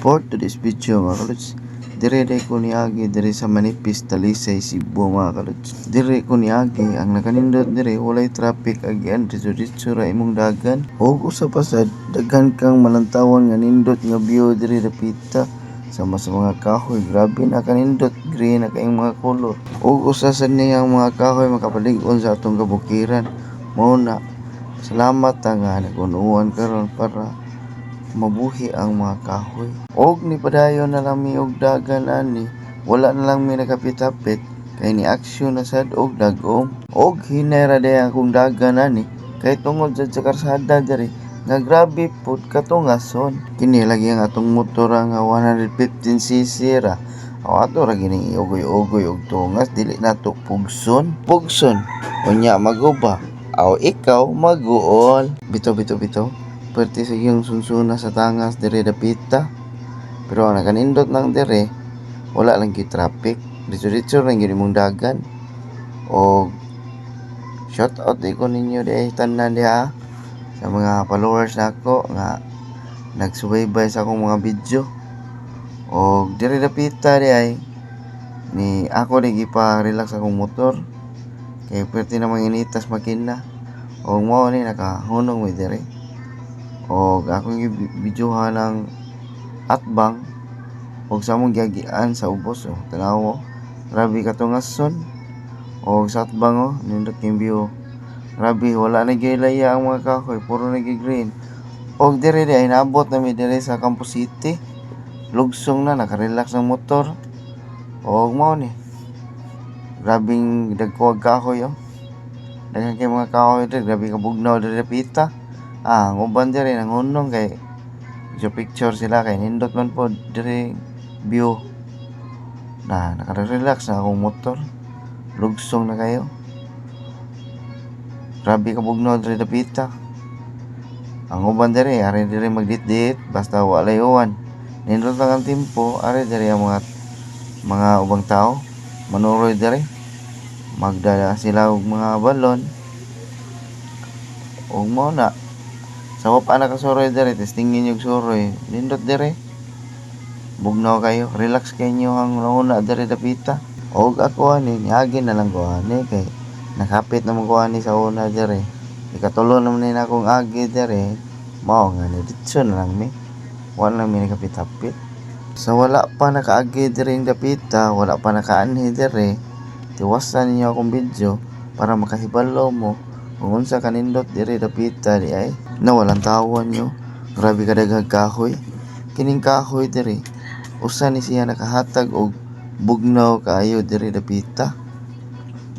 For today's video mga kalods, dire ko niagi dire sa Manipis, Talisay, Cebu mga kalods. Dire ko niagi ang nakanindot dire walay traffic agyan diretso ra imong dagan. Og usa pa sad daghan kang malantawan nga nindot nga view dire dapita sama sa mga kahoy. Grabe na kanindot, green na kayong mga color. Og usa sad niyang mga kahoy makapalig-on sa atong kabukiran. Mao na salamat nga nag-unuan karon para mabuhi ang mga kahoy. Og ni padayon na lang mi og dagan ani, wala na lang mi nakapit-apit kay ni aksyon na sad og dagom. Og hinay ra day akong dagan ani kay tungod sa karsada diri nga grabe pud katungason. Kini lagi ang atong motor nga 115cc ra. O ato ra gini iugoy-ugoy og tungas dili nato pugson. Unya maguba. Aw ikaw maguol. Bito. Perti sa iyong sunsuna sa tangas dire dapita. Pero ang nakanindot lang dire, wala lang gyud traffic. Diretso lang gyud imong dagan. O shout out ko ninyo di tanan diha sa mga followers nako nga nagsubaybay sa akong mga video. O dire dapita di ay ni ako di gipa-relax akong motor. Kay perti na manginitas makina. O mo ni nakahunong mi dire. O akong videohan ng atbang o sa mong giagian sa ubos. O tanaw grabe katungason. O sa atbang nindot yung view. Grabe wala na gilaya ang mga kahoy, puro na green. O dire ay naabot na mi dire sa Campus City. Lugsong na nakarelax ang motor. O mao ni grabing dagko kahoy daghan kay mga kahoy dire, grabe ka bugnaw dire pita. Ang uban dire nang hunong kay sa picture sila kay nindot man po dire view na naka-relax na akong motor. Lugsong na kayo, grabe ka bugnaw dire dapita. Ang uban dire ari dire magdit-dit basta walay uwan. Nindot lang ang tempo ari dire ang mga ubang tao manuroy dire, magdala sila og mga balon. O mo na sa wapa na kasuroy dire, testingin yung suroy. Nindot dire. Bugnaw kayo. Relax kayo ang nauna dire dapita. Og ako ani, niagi na lang ko ani. Kay nakapit naman ko ani sa una dire. Ikatulo naman na akong agi dire. Mao nga ni, ditso na lang mi. Wala na mi nakapit-apit. Sa wala pa nakaagi dire yung dapita, wala pa nakaanhi dire, tiwasan ninyo akong video para makahibalo mo kung unsa kanindot dire dapita di ay nawalan tawon nyo. Grabe kadaghang kahoy. Kining kahoy dire usa ni siya nakahatag og bugnaw kaayo dire dapita.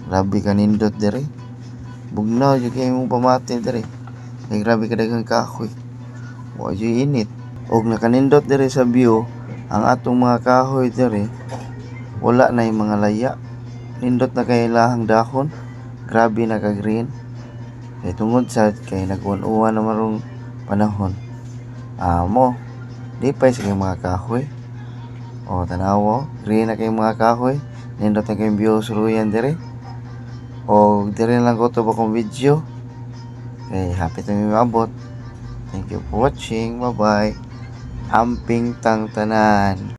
Grabe kanindot dire. Bugnaw jud kay imong pamati dire. Kay grabe kadaghang kahoy. Wa jud init. Og nakanindot dire sa view ang atong mga kahoy dire. Wala na yung mga laya. Nindot na kay ilahang dahon. Grabe na ka green. Kay tungod sa kay nag-uwan na marong panahon. Mo di pa sa mga kahoy. O tanaw green na kay mga kahoy. Nindot na kay view suluyan dire. O dire lang ko to ba kong video. Kay happy to mi maabot. Thank you for watching. Bye bye. Amping tang tanan.